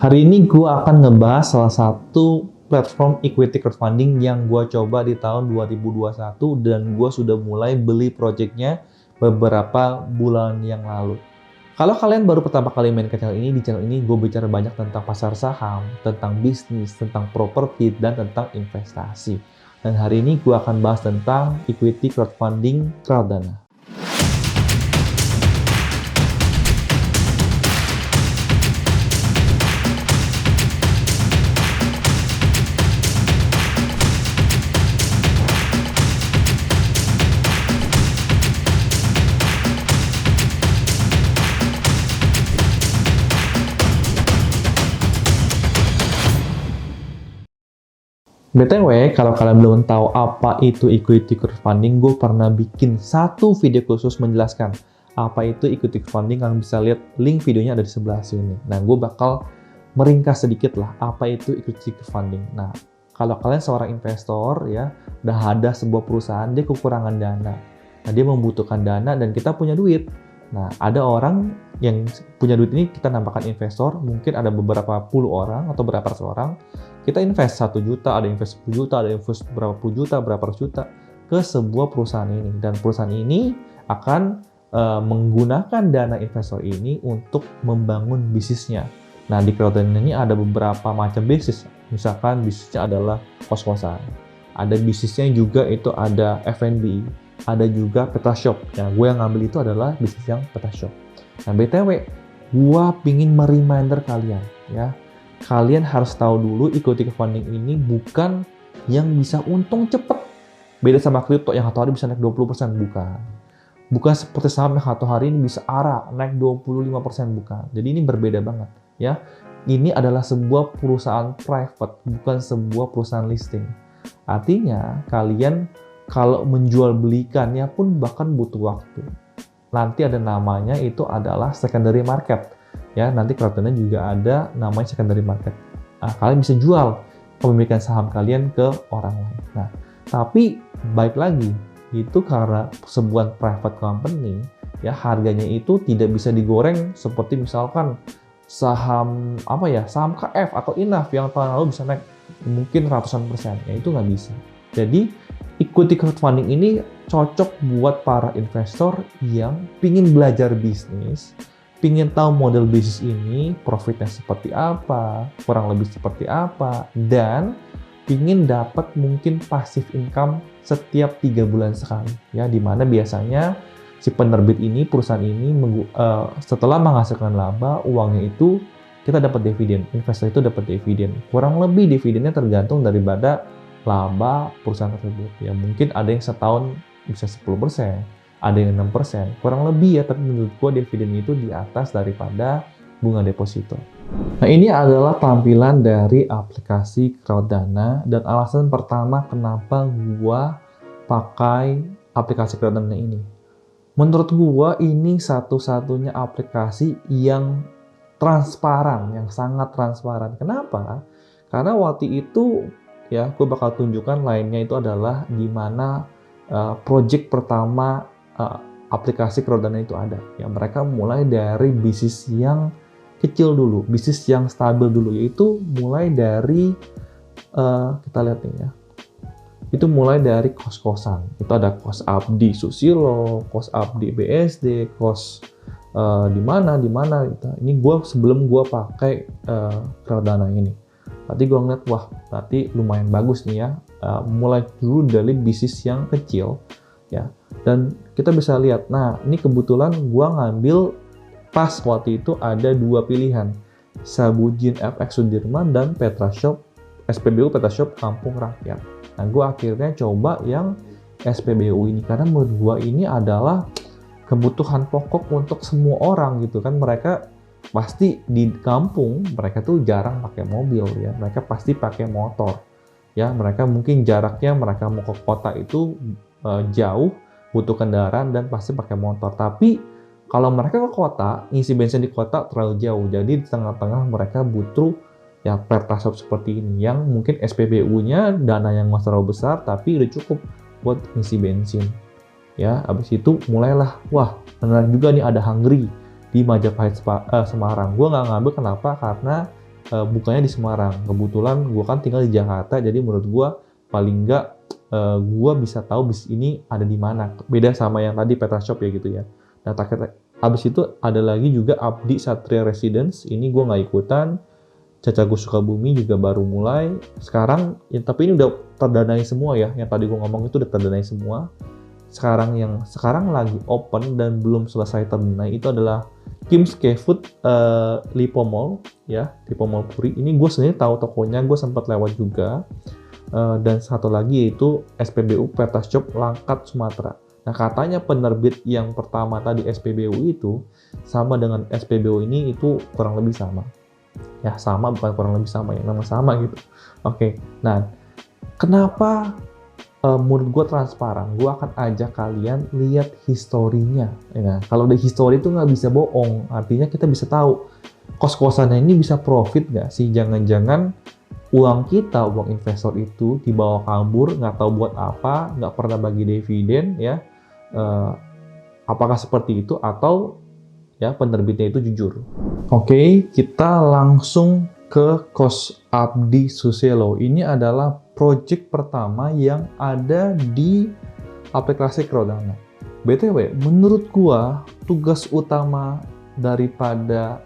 Hari ini gue akan ngebahas salah satu platform equity crowdfunding yang gue coba di tahun 2021 dan gue sudah mulai beli projectnya beberapa bulan yang lalu. Kalau kalian baru pertama kali main ke channel ini, di channel ini gue bicara banyak tentang pasar saham, tentang bisnis, tentang properti, dan tentang investasi. Dan hari ini gue akan bahas tentang equity crowdfunding Cardano. BTW, kalau kalian belum tahu apa itu equity crowdfunding, gue pernah bikin satu video khusus menjelaskan apa itu equity crowdfunding. Kalian bisa lihat link videonya ada di sebelah sini. Nah, gue bakal meringkas sedikit lah apa itu equity crowdfunding. Nah, kalau kalian seorang investor ya, udah ada sebuah perusahaan, dia kekurangan dana. Nah, dia membutuhkan dana dan kita punya duit. Nah, ada orang yang punya duit ini kita namakan investor, mungkin ada beberapa puluh orang atau berapa ratus orang. Kita invest 1 juta, ada invest 10 juta, ada invest berapa puluh juta, berapa ratus juta ke sebuah perusahaan ini. Dan perusahaan ini akan menggunakan dana investor ini untuk membangun bisnisnya. Nah, di crowdfunding ini ada beberapa macam bisnis. Misalkan bisnisnya adalah kos-kosan. Ada bisnisnya juga itu ada F&B. Ada juga PetaShop. Nah, gue yang ngambil itu adalah bisnis yang PetaShop. Nah, BTW, gue pingin mereminder kalian ya. Kalian harus tahu dulu equity crowdfunding ini bukan yang bisa untung cepet. Beda sama kripto yang satu hari bisa naik 20%, bukan. Bukan seperti saham yang satu hari ini bisa naik 25%, bukan. Jadi ini berbeda banget ya. Ini adalah sebuah perusahaan private, bukan sebuah perusahaan listing. Artinya kalian kalau menjual belikannya pun bahkan butuh waktu. Nanti ada namanya itu adalah secondary market. Ya, nanti crowdfunding juga ada namanya secondary market. Nah, kalian bisa jual kepemilikan saham kalian ke orang lain. Nah, tapi baik lagi, itu karena sebuah private company, ya harganya itu tidak bisa digoreng seperti misalkan saham saham KF atau INAF yang tahun lalu bisa naik mungkin ratusan persen. Ya itu nggak bisa. Jadi equity crowdfunding ini cocok buat para investor yang pingin belajar bisnis, pingin tahu model bisnis ini, profitnya seperti apa, kurang lebih seperti apa, dan pingin dapat mungkin passive income setiap 3 bulan sekali. Ya, dimana biasanya si penerbit ini, perusahaan ini setelah menghasilkan laba, uangnya itu kita dapat dividen, investor itu dapat dividen. Kurang lebih dividennya tergantung daripada laba perusahaan tersebut. Ya, mungkin ada yang setahun bisa 10%. Ada yang 6%, kurang lebih ya, tapi menurut gue dividen itu di atas daripada bunga deposito. Nah, ini adalah tampilan dari aplikasi Cardano, dan alasan pertama kenapa gue pakai aplikasi Cardano ini. Menurut gue ini satu-satunya aplikasi yang transparan, yang sangat transparan. Kenapa? Karena waktu itu ya, gue bakal tunjukkan lainnya itu adalah di mana project pertama aplikasi Cardano itu ada. Ya, mereka mulai dari bisnis yang kecil dulu, bisnis yang stabil dulu, yaitu mulai dari kita lihat nih ya. Itu mulai dari kos-kosan. Itu ada kos Abdi Susilo, kos Abdi BSD, kos di mana gitu. Ini sebelum gue pakai Cardano ini. Berarti gue ngeliat, wah, berarti lumayan bagus nih ya. Mulai dulu dari bisnis yang kecil ya. Dan kita bisa lihat, nah ini kebetulan gua ngambil pas waktu itu ada 2 pilihan, Sabujin FX Sudirman dan PetaShop, SPBU PetaShop Kampung Rakyat. Nah, gua akhirnya coba yang SPBU ini karena menurut gua ini adalah kebutuhan pokok untuk semua orang gitu kan. Mereka pasti di kampung, mereka tuh jarang pakai mobil ya, mereka pasti pakai motor ya. Mereka mungkin jaraknya mereka mau ke kota itu jauh, butuh kendaraan dan pasti pakai motor. Tapi kalau mereka ke kota, ngisi bensin di kota terlalu jauh. Jadi di tengah-tengah mereka butuh ya PetaShop seperti ini yang mungkin SPBU-nya dana yang nggak terlalu besar tapi udah cukup buat ngisi bensin. Ya, habis itu mulailah, wah, benar juga nih ada Hungry di Majapahit Semarang. Gue nggak ngambil, kenapa? Karena bukannya di Semarang. Kebetulan gue kan tinggal di Jakarta, jadi menurut gue paling nggak gue bisa tahu bisnis ini ada di mana. Beda sama yang tadi Petra Shop ya gitu ya. Nah, habis itu ada lagi juga Abdi Satria Residence. Ini gue nggak ikutan. Cacagus Sukabumi juga baru mulai. Sekarang, ya, tapi ini udah terdanai semua ya. Yang tadi gue ngomong itu udah terdanai semua. Yang sekarang lagi open dan belum selesai terdanai itu adalah Kim's K-Food Lipo Mall ya, Lipo Mall Puri. Ini gue sendiri tahu tokonya, gue sempat lewat juga. Dan satu lagi yaitu SPBU Petra Shop Langkat Sumatera. Nah, katanya penerbit yang pertama tadi SPBU itu sama dengan SPBU ini itu kurang lebih sama. Ya, sama bukan kurang lebih sama ya, memang sama gitu. Oke. Nah, kenapa menurut gue transparan? Gue akan ajak kalian lihat historinya. Ya, kalau di history itu nggak bisa bohong. Artinya kita bisa tahu kos-kosannya ini bisa profit nggak sih? Jangan-jangan uang kita, uang investor itu dibawa kabur, nggak tahu buat apa, nggak pernah bagi dividen, ya. Apakah seperti itu atau ya penerbitnya itu jujur? Oke, kita langsung ke Kos Abdi Susilo. Ini adalah project pertama yang ada di aplikasi Crowdana. BTW, menurut gua tugas utama daripada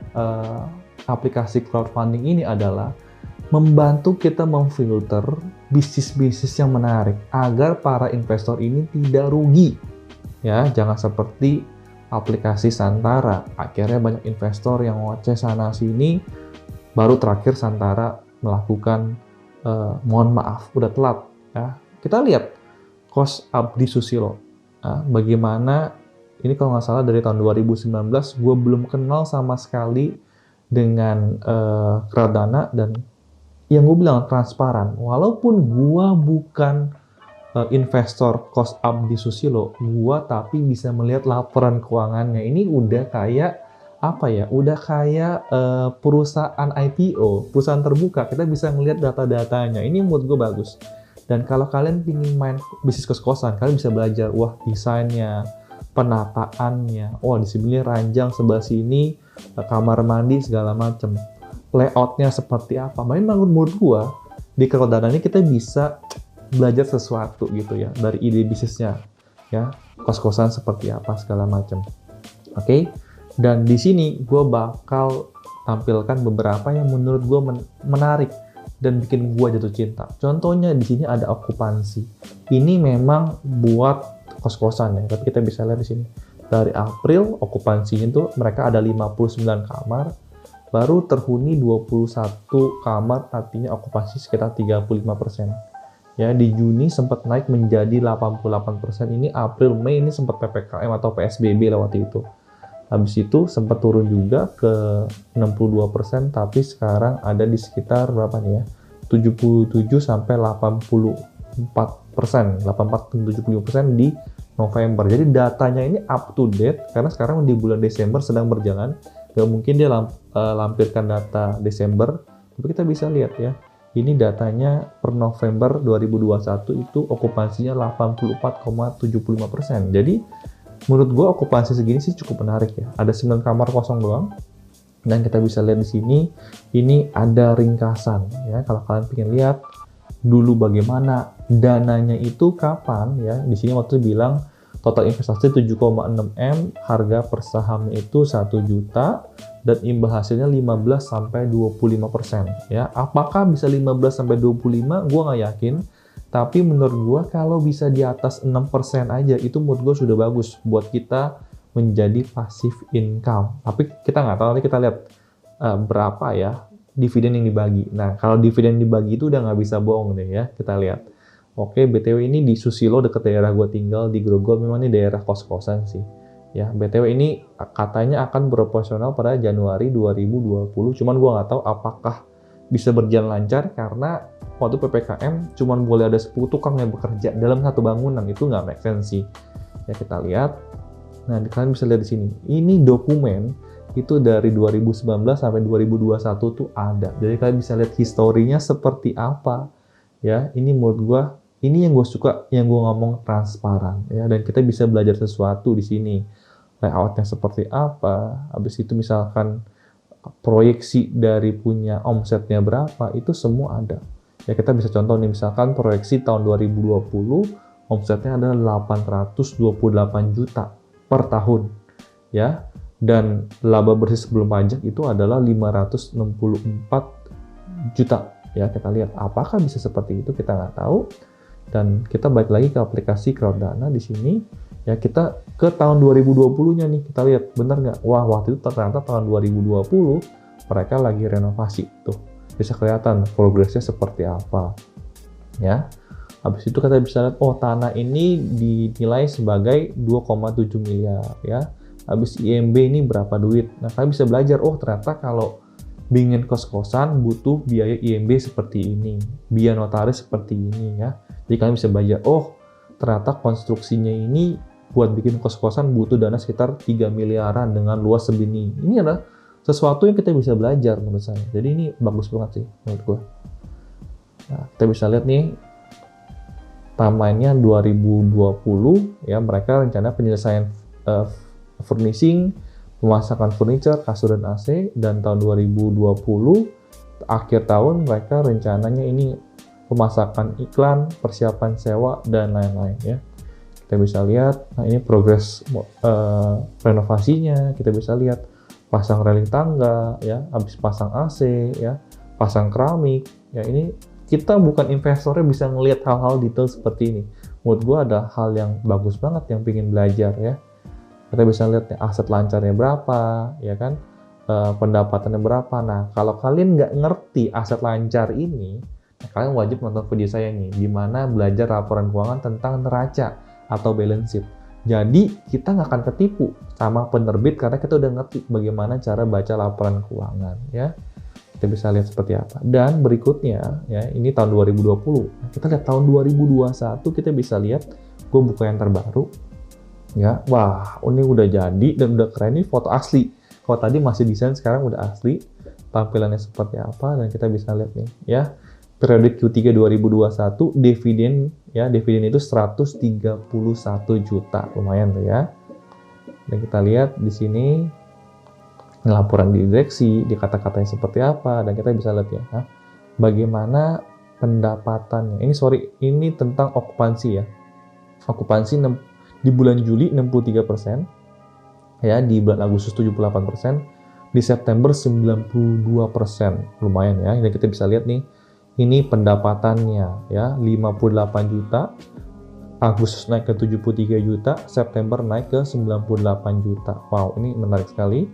aplikasi crowdfunding ini adalah membantu kita memfilter bisnis-bisnis yang menarik agar para investor ini tidak rugi. Ya, jangan seperti aplikasi Santara. Akhirnya banyak investor yang ngoceh sana sini, baru terakhir Santara melakukan mohon maaf, udah telat. Ya. Kita lihat Kos Abdi Susilo. Bagaimana, ini kalau nggak salah dari tahun 2019, gue belum kenal sama sekali dengan Crowdana, dan yang gue bilang transparan. Walaupun gue bukan investor Kos Abdi Susilo, gue tapi bisa melihat laporan keuangannya. Ini udah kayak apa ya? Udah kayak perusahaan IPO, perusahaan terbuka. Kita bisa melihat data-datanya. Ini menurut gue bagus. Dan kalau kalian ingin main bisnis kos-kosan, kalian bisa belajar. Wah, desainnya, penataannya. Wah, di sini ranjang, sebelah sini kamar mandi segala macam. Layoutnya seperti apa. Memang menurut gua di Crowdana ini kita bisa belajar sesuatu gitu ya dari ide bisnisnya ya, kos-kosan seperti apa segala macam. Oke. Dan di sini gua bakal tampilkan beberapa yang menurut gua menarik dan bikin gua jatuh cinta. Contohnya di sini ada okupansi. Ini memang buat kos-kosan ya, tapi kita bisa lihat di sini. Dari April okupansinya tuh mereka ada 59 kamar. Baru terhuni 21 kamar, artinya okupansi sekitar 35%. Ya, di Juni sempat naik menjadi 88%. Ini April, Mei ini sempat PPKM atau PSBB lah waktu itu. Habis itu sempat turun juga ke 62%, tapi sekarang ada di sekitar berapa nih ya? 77 sampai 84%, 84-75% di November. Jadi datanya ini up to date karena sekarang di bulan Desember sedang berjalan. Gak mungkin dia lampirkan data Desember, tapi kita bisa lihat ya, ini datanya per November 2021 itu okupansinya 84,75%. Jadi menurut gue okupansi segini sih cukup menarik ya. Ada 9 kamar kosong doang, dan kita bisa lihat di sini, ini ada ringkasan ya. Kalau kalian pengen lihat dulu bagaimana dananya itu kapan ya, di sini waktu itu bilang total investasi 7,6 M, harga per sahamnya itu 1 juta, dan imbal hasilnya 15-25% ya. Apakah bisa 15-25? Gue nggak yakin, tapi menurut gue kalau bisa di atas 6% aja, itu menurut gue sudah bagus buat kita menjadi passive income. Tapi kita nggak tahu, nanti kita lihat berapa ya dividen yang dibagi. Nah, kalau dividen dibagi itu udah nggak bisa bohong deh ya, kita lihat. Oke, BTW ini di Susilo deket daerah gue tinggal, di Grogol, memang ini daerah kos-kosan sih. Ya, BTW ini katanya akan beroperasional pada Januari 2020, cuman gue nggak tahu apakah bisa berjalan lancar karena waktu PPKM cuman boleh ada 10 tukang yang bekerja dalam satu bangunan, itu nggak make sense sih. Ya, kita lihat. Nah, kalian bisa lihat di sini. Ini dokumen itu dari 2019 sampai 2021 tuh ada. Jadi kalian bisa lihat historinya seperti apa. Ya, ini menurut gue, ini yang gue suka, yang gue ngomong transparan ya, dan kita bisa belajar sesuatu di sini. Layoutnya seperti apa, habis itu misalkan proyeksi dari punya omsetnya berapa, itu semua ada. Ya kita bisa contoh nih, misalkan proyeksi tahun 2020 omsetnya adalah 828 juta per tahun, ya. Dan laba bersih sebelum pajak itu adalah 564 juta. Ya, kita lihat apakah bisa seperti itu, kita nggak tahu. Dan kita balik lagi ke aplikasi Crowdana di sini. Ya, kita ke tahun 2020-nya nih, kita lihat benar nggak? Wah, waktu itu ternyata tahun 2020 mereka lagi renovasi tuh. Bisa kelihatan progresnya seperti apa. Ya. Habis itu kita bisa lihat, oh tanah ini dinilai sebagai 2,7 miliar ya. Habis IMB ini berapa duit. Nah, kalian bisa belajar, oh ternyata kalau bikin kos-kosan butuh biaya IMB seperti ini, biaya notaris seperti ini ya. Jadi kalian bisa belajar, oh ternyata konstruksinya ini buat bikin kos-kosan butuh dana sekitar 3 miliaran dengan luas segini. Ini adalah sesuatu yang kita bisa belajar menurut saya. Jadi ini bagus banget sih menurut gue. Nah, kita bisa lihat nih, timeline-nya 2020 ya, mereka rencana penyelesaian furnishing, pemasakan furniture, kasur dan AC, dan tahun 2020 akhir tahun mereka rencananya ini pemasakan iklan, persiapan sewa dan lain-lain ya. Kita bisa lihat, nah ini progres renovasinya, kita bisa lihat pasang railing tangga ya, habis pasang AC ya, pasang keramik ya. Ini kita bukan investornya bisa ngelihat hal-hal detail seperti ini. Menurut gue ada hal yang bagus banget yang pengen belajar ya. Kita bisa lihat nih, aset lancarnya berapa, ya kan, pendapatannya berapa. Nah, kalau kalian nggak ngerti aset lancar ini, nah, kalian wajib nonton video saya nih, di mana belajar laporan keuangan tentang neraca atau balance sheet. Jadi kita nggak akan ketipu sama penerbit karena kita udah ngerti bagaimana cara baca laporan keuangan, ya. Kita bisa lihat seperti apa. Dan berikutnya, ya ini tahun 2020. Nah, kita lihat tahun 2021, kita bisa lihat, gue buka yang terbaru. Ya, wah, ini udah jadi dan udah keren, ini foto asli. Kalau tadi masih desain, sekarang udah asli. Tampilannya seperti apa, dan kita bisa lihat nih, ya. Periode Q3 2021, dividen, ya, dividen itu 131 juta. Lumayan tuh ya. Dan kita lihat di sini, laporan di direksi, di kata-katanya seperti apa, dan kita bisa lihat ya, bagaimana pendapatannya. Ini tentang okupansi ya. Okupansi di bulan Juli 63%, ya, di bulan Agustus 78%, di September 92%. Lumayan ya. Ini kita bisa lihat nih, ini pendapatannya ya, 58 juta, Agustus naik ke 73 juta, September naik ke 98 juta. Wow, ini menarik sekali.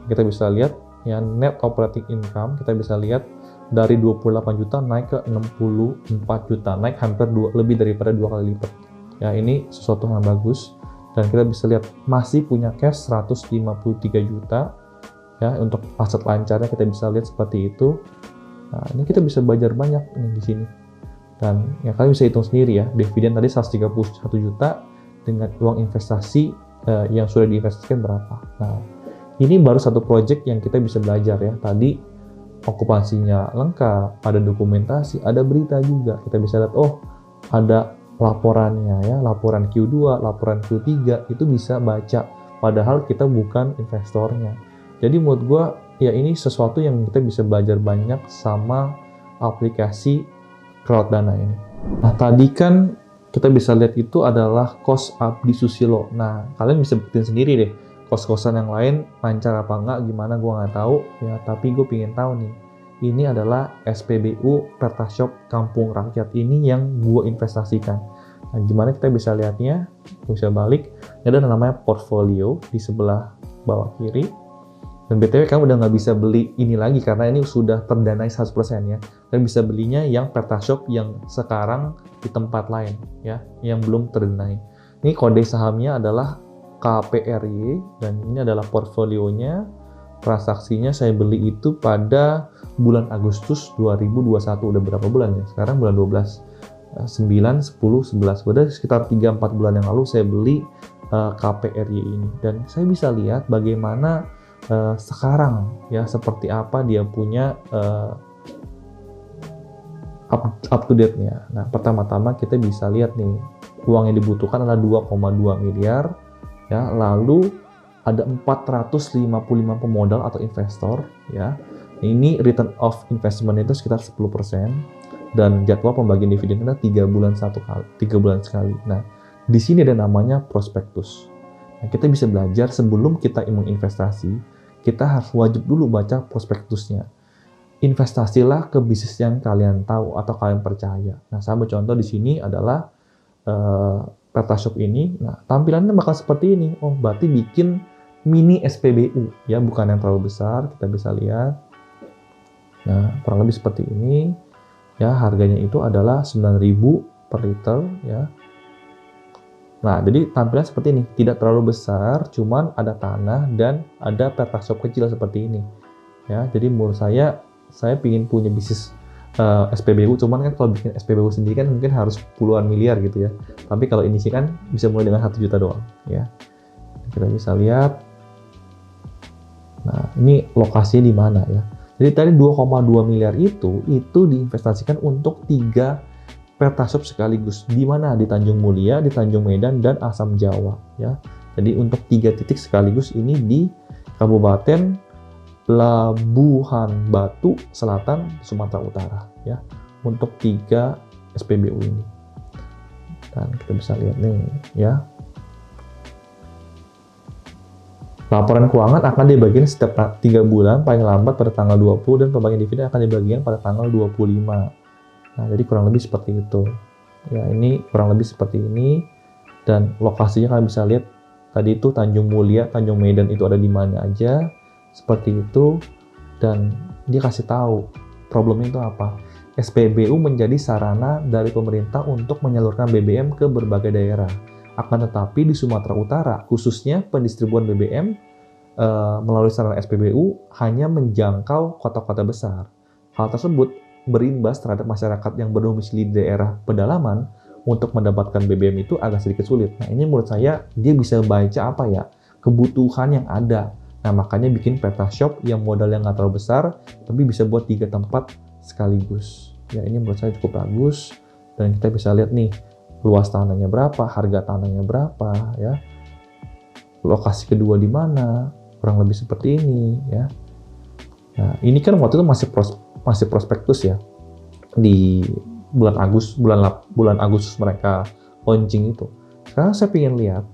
Kita bisa lihat ya, net operating income, kita bisa lihat dari 28 juta naik ke 64 juta, naik hampir lebih daripada 2 kali lipat. Ya, ini sesuatu yang bagus. Dan kita bisa lihat masih punya cash 153 juta. Ya, untuk aset lancarnya kita bisa lihat seperti itu. Nah, ini kita bisa belajar banyak nih di sini. Dan ya kalian bisa hitung sendiri ya, dividen tadi 131 juta dengan uang investasi yang sudah diinvestasikan berapa. Nah, ini baru satu project yang kita bisa belajar ya. Tadi okupansinya lengkap, ada dokumentasi, ada berita juga. Kita bisa lihat, oh ada laporannya ya, laporan Q2, laporan Q3, itu bisa baca. Padahal kita bukan investornya. Jadi menurut gue, ya ini sesuatu yang kita bisa belajar banyak sama aplikasi Crowdana ini. Nah, tadi kan kita bisa lihat itu adalah kos Abdi Susilo. Nah, kalian bisa buktiin sendiri deh, kos-kosan yang lain lancar apa enggak, gimana gue nggak tahu ya. Tapi gue pengen tahu nih, ini adalah SPBU Pertashop Kampung Rakyat ini yang gue investasikan. Nah, gimana kita bisa lihatnya? Bisa balik. Ini ada namanya portfolio di sebelah bawah kiri. Dan BTW kamu udah nggak bisa beli ini lagi karena ini sudah terdanai 100% ya. Kalian bisa belinya yang Pertashop yang sekarang di tempat lain ya, yang belum terdanai. Ini kode sahamnya adalah KPRY dan ini adalah portfolionya. Transaksinya saya beli itu pada bulan Agustus 2021. Udah berapa bulan ya? Sekarang bulan 12. 9, 10, 11. Udah sekitar 3-4 bulan yang lalu saya beli KPRY ini. Dan saya bisa lihat bagaimana sekarang ya, seperti apa dia punya up to date-nya. Nah, pertama-tama kita bisa lihat nih, uang yang dibutuhkan adalah 2,2 miliar ya, lalu ada 455 pemodal atau investor ya. Ini return of investment itu sekitar 10% dan jadwal pembagian dividen itu 3 bulan sekali. Nah, di sini ada namanya prospektus. Nah, kita bisa belajar sebelum kita menginvestasi, kita harus wajib dulu baca prospektusnya. Investasilah ke bisnis yang kalian tahu atau kalian percaya. Nah, saya ambil contoh di sini adalah PetaShop ini. Nah, tampilannya bakal seperti ini. Oh, berarti bikin mini SPBU, ya, bukan yang terlalu besar. Kita bisa lihat. Nah, kurang lebih seperti ini. Ya, harganya itu adalah 9.000 per liter, ya. Nah, jadi tampilan seperti ini. Tidak terlalu besar, cuman ada tanah dan ada PetaShop kecil seperti ini. Ya, jadi menurut saya ingin punya bisnis SPBU, cuman kan kalau bikin SPBU sendiri kan mungkin harus puluhan miliar gitu ya. Tapi kalau ini sih kan bisa mulai dengan 1 juta doang, ya. Kita bisa lihat. Nah, ini lokasinya di mana ya? Jadi tadi 2,2 miliar itu diinvestasikan untuk 3 PetaShop sekaligus. Di mana? Di Tanjung Mulia, di Tanjung Medan, dan Asam Jawa, ya. Jadi untuk 3 titik sekaligus ini di Kabupaten Labuhan Batu Selatan, Sumatera Utara, ya, untuk 3 SPBU ini. Dan kita bisa lihat nih, ya. Laporan keuangan akan dibagikan setiap 3 bulan, paling lambat pada tanggal 20, dan pembagian dividen akan dibagikan pada tanggal 25. Nah, jadi kurang lebih seperti itu. Ya, ini kurang lebih seperti ini. Dan lokasinya kalian bisa lihat, tadi itu Tanjung Mulia, Tanjung Medan itu ada di mana aja. Seperti itu, dan dia kasih tahu problemnya itu apa. SPBU menjadi sarana dari pemerintah untuk menyalurkan BBM ke berbagai daerah. Akan tetapi di Sumatera Utara, khususnya pendistribuan BBM melalui sarana SPBU hanya menjangkau kota-kota besar. Hal tersebut berimbas terhadap masyarakat yang berdomisili di daerah pedalaman. Untuk mendapatkan BBM itu agak sedikit sulit. Nah, ini menurut saya dia bisa baca apa ya, kebutuhan yang ada. Nah, makanya bikin PetaShop yang modalnya nggak terlalu besar, tapi bisa buat 3 tempat sekaligus. Ya, ini menurut saya cukup bagus. Dan kita bisa lihat nih, luas tanahnya berapa, harga tanahnya berapa, ya. Lokasi kedua di mana, kurang lebih seperti ini, ya. Nah, ini kan waktu itu masih prospektus ya. Di bulan Agustus mereka launching itu. Sekarang saya ingin lihat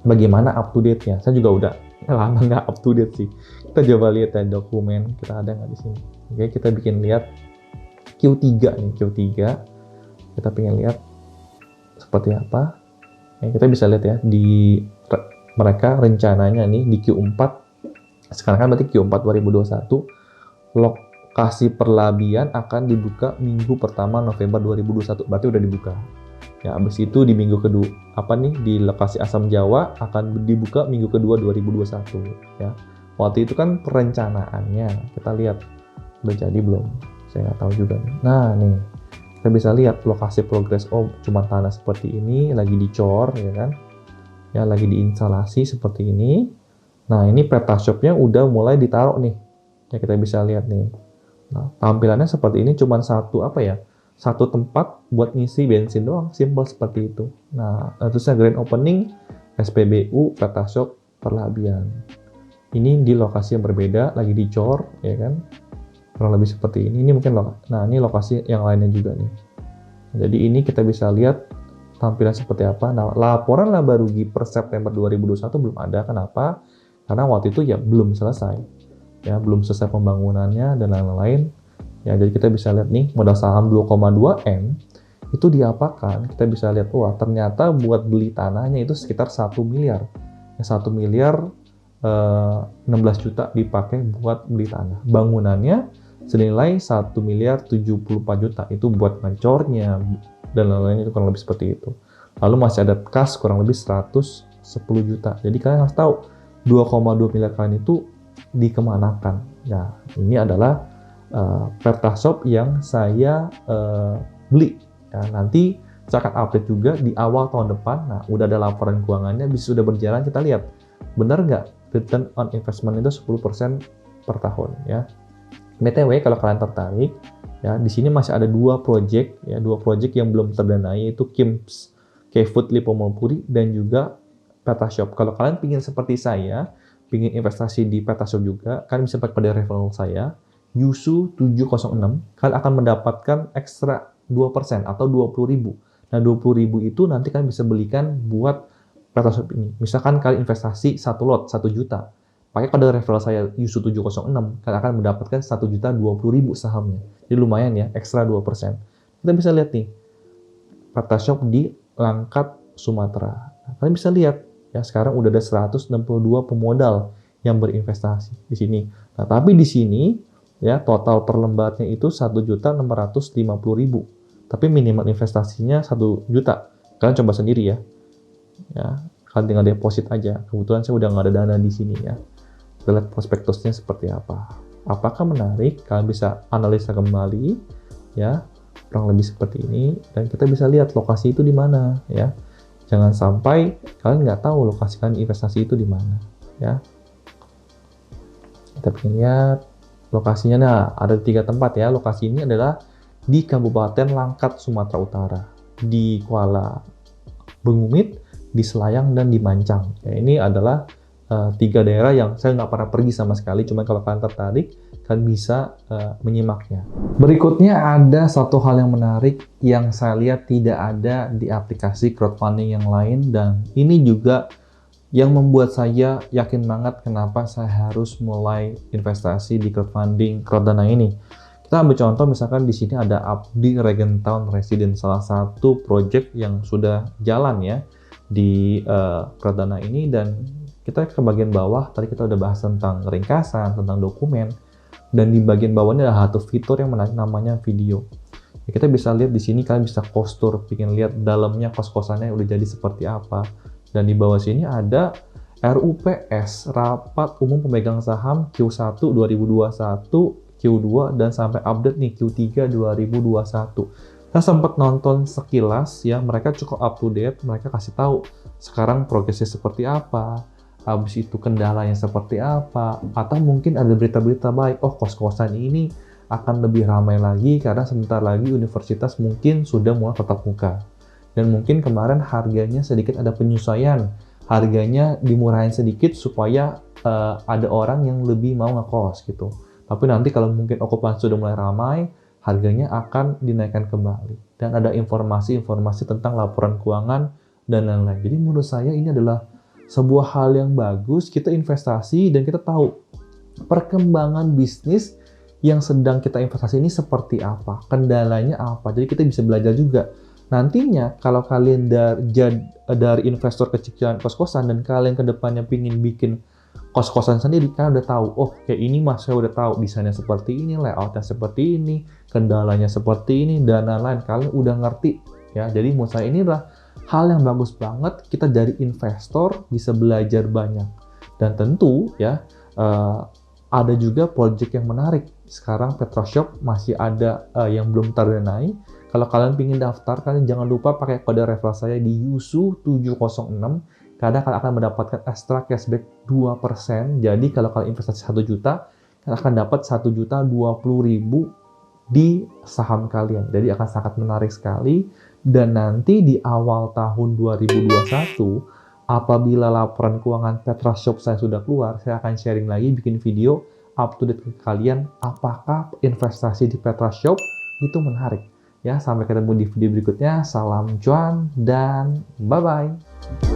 bagaimana up to date-nya. Saya juga udah lama nggak up to date sih. Kita coba lihat ya dokumen, kita ada nggak di sini. Oke, kita bikin lihat Q3 nih, Q3. Kita pengen lihat seperti apa. Ya, kita bisa lihat ya, di mereka rencananya nih di Q4, sekarang kan berarti Q4 2021, lokasi perlabian akan dibuka minggu pertama November 2021, berarti udah dibuka. Ya, habis itu di minggu kedua, di lokasi Asam Jawa akan dibuka minggu kedua 2021, ya. Waktu itu kan perencanaannya, kita lihat udah jadi belum? Saya nggak tahu juga nih. Nah, nih, kita bisa lihat lokasi progres. Oh, cuma tanah seperti ini, lagi dicor, ya kan? Ya, lagi diinstalasi seperti ini. Nah, ini PetaShop-nya udah mulai ditaruh nih. Ya, kita bisa lihat nih. Nah, tampilannya seperti ini, cuma satu tempat buat ngisi bensin doang, simple seperti itu. Nah, terusnya grand opening, SPBU, PetaShop, Perlabian. Ini di lokasi yang berbeda, lagi dicor, ya kan? Kurang lebih seperti ini. Ini mungkin ini lokasi yang lainnya juga nih. Jadi ini kita bisa lihat tampilan seperti apa. Nah, laporan laba rugi per September 2021 belum ada. Kenapa? Karena waktu itu ya belum selesai. Ya, belum selesai pembangunannya dan lain-lain. Ya, jadi kita bisa lihat nih, modal saham 2,2 M itu diapakan? Kita bisa lihat, wah, ternyata buat beli tanahnya itu sekitar 1 miliar. Ya, 1 miliar 16 juta dipakai buat beli tanah. Bangunannya senilai 1 miliar 74 juta. Itu buat ngecornya dan lain-lain, itu kurang lebih seperti itu. Lalu masih ada kas kurang lebih 110 juta. Jadi kalian harus tahu 2,2 miliar kalian itu dikemanakan. Ya, ini adalah PetaShop yang saya beli. Ya, nanti saya akan update juga di awal tahun depan. Nah, udah ada laporan keuangannya, bisa sudah berjalan, kita lihat benar nggak return on investment itu 10% per tahun, ya. BTW, kalau kalian tertarik, ya, di sini masih ada 2 project yang belum terdanai, yaitu K-Food Lipo Mall Puri dan juga PetaShop. Kalau kalian ingin seperti saya, pingin investasi di Petashop juga, kalian bisa pakai kode referral saya, Yusu706, kalian akan mendapatkan ekstra 2% atau 20.000. Nah, 20.000 itu nanti kalian bisa belikan buat Petashop ini. Misalkan kalian investasi 1 lot, 1 juta. Pakai kode referral saya Yusu706, kalian akan mendapatkan 1.020.000 sahamnya. Jadi lumayan ya, ekstra 2%. Kita bisa lihat nih, Petashop di Langkat, Sumatera. Nah, kalian bisa lihat, ya sekarang udah ada 162 pemodal yang berinvestasi di sini. Nah, tapi di sini ya total per lembarnya itu 1.650.000. Tapi minimal investasinya 1 juta. Kalian coba sendiri ya. Ya, kalian tinggal deposit aja. Kebetulan saya udah nggak ada dana di sini ya. Kita lihat prospektusnya seperti apa. Apakah menarik? Kalian bisa analisa kembali ya. Kurang lebih seperti ini, dan kita bisa lihat lokasi itu di mana ya. Jangan sampai kalian nggak tahu lokasi kalian investasi itu di mana ya. Kita pengen lihat lokasinya. Nah, ada 3 tempat ya. Lokasi ini adalah di Kabupaten Langkat, Sumatera Utara, di Kuala Bengumit, di Selayang, dan di Mancang. Ya, ini adalah 3 daerah yang saya nggak pernah pergi sama sekali. Cuma kalau kalian tertarik, kalian bisa menyimaknya. Berikutnya ada satu hal yang menarik yang saya lihat tidak ada di aplikasi crowdfunding yang lain, dan ini juga yang membuat saya yakin banget kenapa saya harus mulai investasi di crowdfunding Crowdana ini. Kita ambil contoh, misalkan di sini ada Abdi Regentown Residence, salah satu project yang sudah jalan ya di Crowdana ini, dan kita ke bagian bawah, tadi kita udah bahas tentang ringkasan, tentang dokumen, dan di bagian bawah ini ada satu fitur yang menarik namanya video. Ya, kita bisa lihat di sini, kalian bisa postur, pengen lihat dalamnya kos-kosannya udah jadi seperti apa. Dan di bawah sini ada RUPS, Rapat Umum Pemegang Saham Q1 2021, Q2, dan sampai update nih Q3 2021. Saya sempat nonton sekilas ya, mereka cukup up to date, mereka kasih tahu sekarang progresnya seperti apa, habis itu kendalanya seperti apa, atau mungkin ada berita-berita baik, oh kos-kosan ini akan lebih ramai lagi karena sebentar lagi universitas mungkin sudah mulai tatap muka. Dan mungkin kemarin harganya sedikit ada penyesuaian, harganya dimurahin sedikit supaya ada orang yang lebih mau ngekos gitu. Tapi nanti kalau mungkin okupansi sudah mulai ramai, harganya akan dinaikkan kembali. Dan ada informasi-informasi tentang laporan keuangan dan lain-lain. Jadi menurut saya ini adalah sebuah hal yang bagus, kita investasi dan kita tahu perkembangan bisnis yang sedang kita investasi ini seperti apa, kendalanya apa. Jadi kita bisa belajar juga. Nantinya kalau kalian dari investor kecil-kecilan kos-kosan dan kalian ke depannya pingin bikin kos-kosan sendiri, kalian udah tahu, oh kayak ini mas, saya udah tahu desainnya seperti ini, layoutnya seperti ini, kendalanya seperti ini, dan lain-lain. Kalian udah ngerti ya. Jadi menurut saya inilah hal yang bagus banget, kita dari investor bisa belajar banyak. Dan tentu ya ada juga project yang menarik. Sekarang Petashop masih ada yang belum terdanai. Kalau kalian ingin daftar, kalian jangan lupa pakai kode referral saya di Yusu706. Karena kalian akan mendapatkan extra cashback 2%. Jadi kalau kalian investasi 1 juta, kalian akan dapat 1.020.000 di saham kalian. Jadi akan sangat menarik sekali. Dan nanti di awal tahun 2021, apabila laporan keuangan Petashop saya sudah keluar, saya akan sharing lagi, bikin video up to date ke kalian, apakah investasi di Petashop itu menarik. Ya, sampai ketemu di video berikutnya. Salam cuan dan bye-bye.